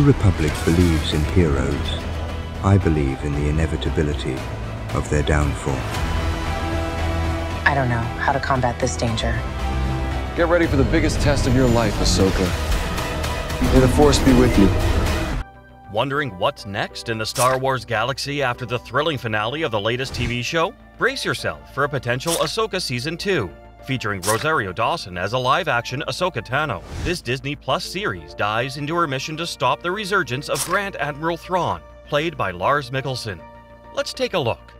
Republic believes in heroes, I believe in the inevitability of their downfall. I don't know how to combat this danger. Get ready for the biggest test of your life, Ahsoka. May the Force be with you. Wondering what's next in the Star Wars galaxy after the thrilling finale of the latest TV show? Brace yourself for a potential Ahsoka Season 2. Featuring Rosario Dawson as a live-action Ahsoka Tano, this Disney Plus series dives into her mission to stop the resurgence of Grand Admiral Thrawn, played by Lars Mikkelsen. Let's take a look.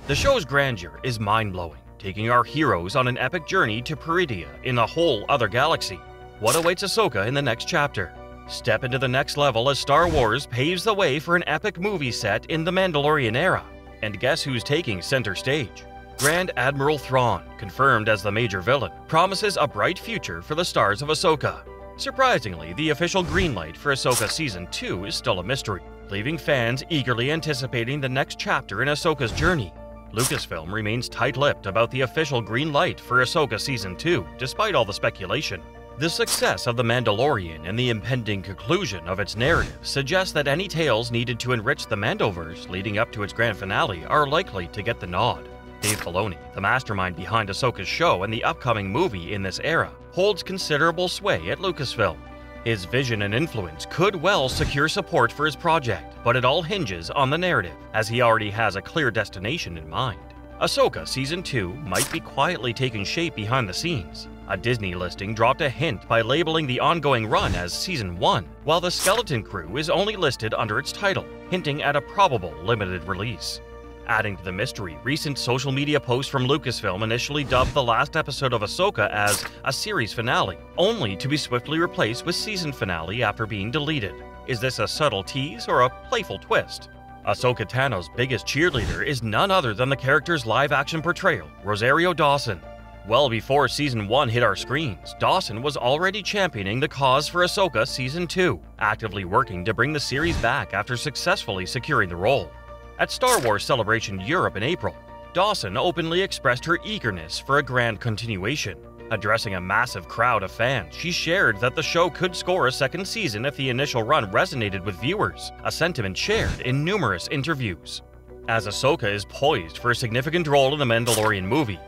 The show's grandeur is mind-blowing, taking our heroes on an epic journey to Peridia in a whole other galaxy. What awaits Ahsoka in the next chapter? Step into the next level as Star Wars paves the way for an epic movie set in the Mandalorian era. And guess who's taking center stage? Grand Admiral Thrawn, confirmed as the major villain, promises a bright future for the stars of Ahsoka. Surprisingly, the official greenlight for Ahsoka Season 2 is still a mystery, leaving fans eagerly anticipating the next chapter in Ahsoka's journey. Lucasfilm remains tight-lipped about the official green light for Ahsoka Season 2, despite all the speculation. The success of The Mandalorian and the impending conclusion of its narrative suggests that any tales needed to enrich the Mandoverse leading up to its grand finale are likely to get the nod. Dave Filoni, the mastermind behind Ahsoka's show and the upcoming movie in this era, holds considerable sway at Lucasfilm. His vision and influence could well secure support for his project, but it all hinges on the narrative, as he already has a clear destination in mind. Ahsoka Season 2 might be quietly taking shape behind the scenes. A Disney listing dropped a hint by labeling the ongoing run as Season 1, while the Skeleton Crew is only listed under its title, hinting at a probable limited release. Adding to the mystery, recent social media posts from Lucasfilm initially dubbed the last episode of Ahsoka as a series finale, only to be swiftly replaced with season finale after being deleted. Is this a subtle tease or a playful twist? Ahsoka Tano's biggest cheerleader is none other than the character's live-action portrayal, Rosario Dawson. Well before Season 1 hit our screens, Dawson was already championing the cause for Ahsoka Season 2, actively working to bring the series back after successfully securing the role. At Star Wars Celebration Europe in April, Dawson openly expressed her eagerness for a grand continuation. Addressing a massive crowd of fans, she shared that the show could score a second season if the initial run resonated with viewers, a sentiment shared in numerous interviews. As Ahsoka is poised for a significant role in the Mandalorian movie,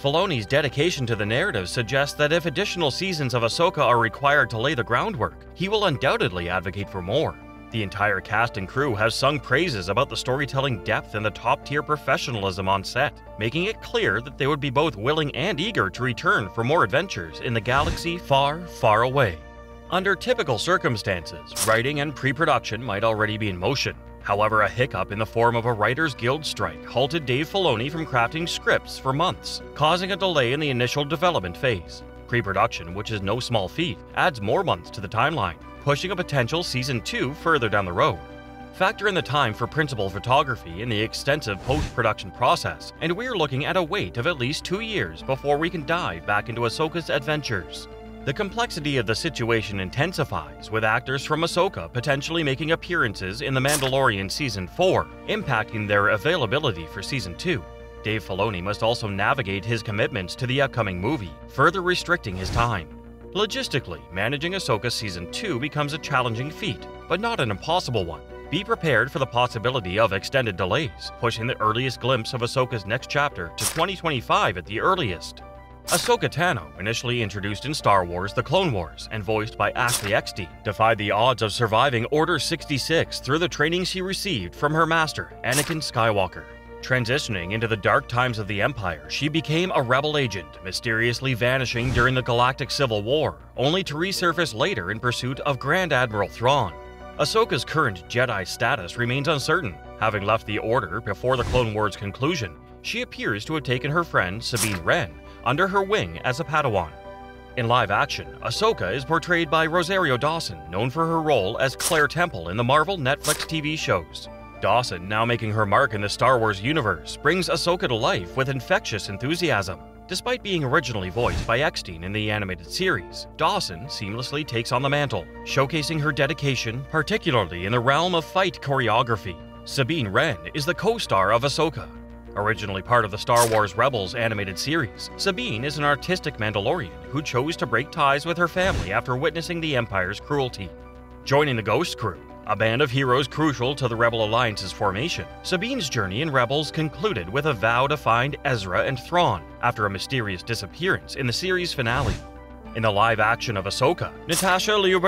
Filoni's dedication to the narrative suggests that if additional seasons of Ahsoka are required to lay the groundwork, he will undoubtedly advocate for more. The entire cast and crew has sung praises about the storytelling depth and the top-tier professionalism on set, making it clear that they would be both willing and eager to return for more adventures in the galaxy far, far away. Under typical circumstances, writing and pre-production might already be in motion. However, a hiccup in the form of a Writers Guild strike halted Dave Filoni from crafting scripts for months, causing a delay in the initial development phase. Pre-production, which is no small feat, adds more months to the timeline, pushing a potential Season 2 further down the road. Factor in the time for principal photography and the extensive post-production process, and we're looking at a wait of at least 2 years before we can dive back into Ahsoka's adventures. The complexity of the situation intensifies, with actors from Ahsoka potentially making appearances in The Mandalorian Season 4, impacting their availability for Season 2. Dave Filoni must also navigate his commitments to the upcoming movie, further restricting his time. Logistically, managing Ahsoka Season 2 becomes a challenging feat, but not an impossible one. Be prepared for the possibility of extended delays, pushing the earliest glimpse of Ahsoka's next chapter to 2025 at the earliest. Ahsoka Tano, initially introduced in Star Wars The Clone Wars and voiced by Ashley Eckstein, defied the odds of surviving Order 66 through the training she received from her master, Anakin Skywalker. Transitioning into the dark times of the Empire, she became a rebel agent, mysteriously vanishing during the Galactic Civil War, only to resurface later in pursuit of Grand Admiral Thrawn. Ahsoka's current Jedi status remains uncertain. Having left the Order before the Clone Wars' conclusion, she appears to have taken her friend Sabine Wren under her wing as a Padawan. In live action, Ahsoka is portrayed by Rosario Dawson, known for her role as Claire Temple in the Marvel Netflix TV shows. Dawson, now making her mark in the Star Wars universe, brings Ahsoka to life with infectious enthusiasm. Despite being originally voiced by Eckstein in the animated series, Dawson seamlessly takes on the mantle, showcasing her dedication, particularly in the realm of fight choreography. Sabine Wren is the co-star of Ahsoka. Originally part of the Star Wars Rebels animated series, Sabine is an artistic Mandalorian who chose to break ties with her family after witnessing the Empire's cruelty. Joining the Ghost crew, a band of heroes crucial to the Rebel Alliance's formation, Sabine's journey in Rebels concluded with a vow to find Ezra and Thrawn after a mysterious disappearance in the series finale. In the live action of Ahsoka, Natasha Liu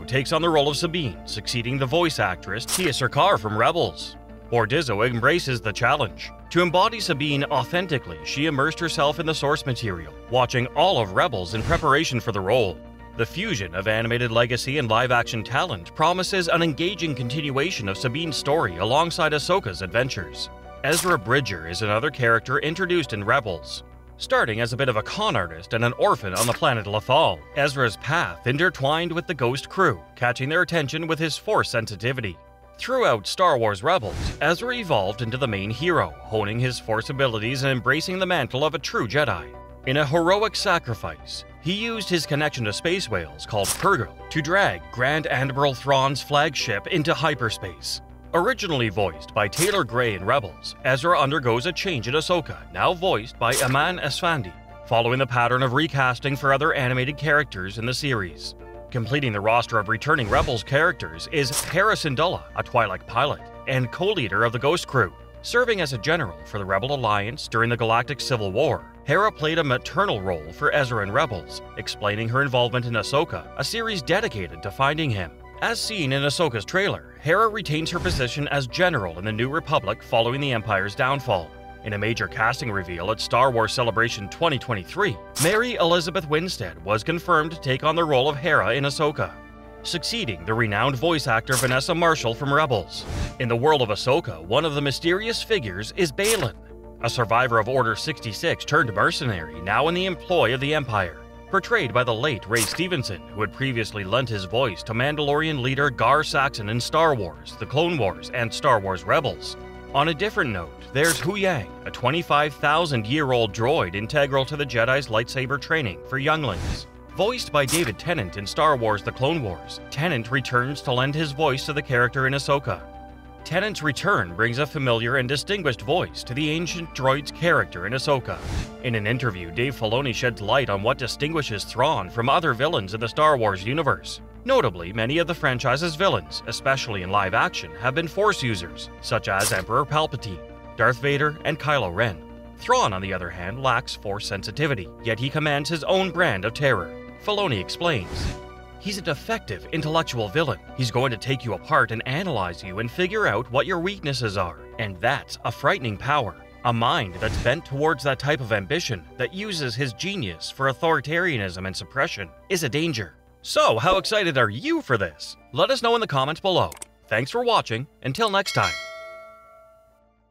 takes on the role of Sabine, succeeding the voice actress Tia Sircar from Rebels. Bordizzo embraces the challenge. To embody Sabine authentically, she immersed herself in the source material, watching all of Rebels in preparation for the role. The fusion of animated legacy and live-action talent promises an engaging continuation of Sabine's story alongside Ahsoka's adventures. Ezra Bridger is another character introduced in Rebels. Starting as a bit of a con artist and an orphan on the planet Lothal, Ezra's path intertwined with the Ghost crew, catching their attention with his Force sensitivity. Throughout Star Wars Rebels, Ezra evolved into the main hero, honing his Force abilities and embracing the mantle of a true Jedi. In a heroic sacrifice, he used his connection to space whales called Purrgil to drag Grand Admiral Thrawn's flagship into hyperspace. Originally voiced by Taylor Gray in Rebels, Ezra undergoes a change in Ahsoka, now voiced by Aman Esfandi, following the pattern of recasting for other animated characters in the series. Completing the roster of returning Rebels characters is Hera Syndulla, a Twi'lek pilot, and co-leader of the Ghost crew. Serving as a general for the Rebel Alliance during the Galactic Civil War, Hera played a maternal role for Ezra in Rebels, explaining her involvement in Ahsoka, a series dedicated to finding him. As seen in Ahsoka's trailer, Hera retains her position as general in the New Republic following the Empire's downfall. In a major casting reveal at Star Wars Celebration 2023, Mary Elizabeth Winstead was confirmed to take on the role of Hera in Ahsoka, succeeding the renowned voice actor Vanessa Marshall from Rebels. In the world of Ahsoka, one of the mysterious figures is Baylan, a survivor of Order 66 turned mercenary now in the employ of the Empire, portrayed by the late Ray Stevenson, who had previously lent his voice to Mandalorian leader Gar Saxon in Star Wars, The Clone Wars, and Star Wars Rebels. On a different note, there's Huyang, a 25,000-year-old droid integral to the Jedi's lightsaber training for younglings. Voiced by David Tennant in Star Wars The Clone Wars, Tennant returns to lend his voice to the character in Ahsoka. Tennant's return brings a familiar and distinguished voice to the ancient droid's character in Ahsoka. In an interview, Dave Filoni sheds light on what distinguishes Thrawn from other villains in the Star Wars universe. Notably, many of the franchise's villains, especially in live action, have been Force users, such as Emperor Palpatine, Darth Vader, and Kylo Ren. Thrawn, on the other hand, lacks Force sensitivity, yet he commands his own brand of terror. Filoni explains, "He's a defective intellectual villain. He's going to take you apart and analyze you and figure out what your weaknesses are. And that's a frightening power. A mind that's bent towards that type of ambition, that uses his genius for authoritarianism and suppression, is a danger." So, how excited are you for this? Let us know in the comments below. Thanks for watching. Until next time.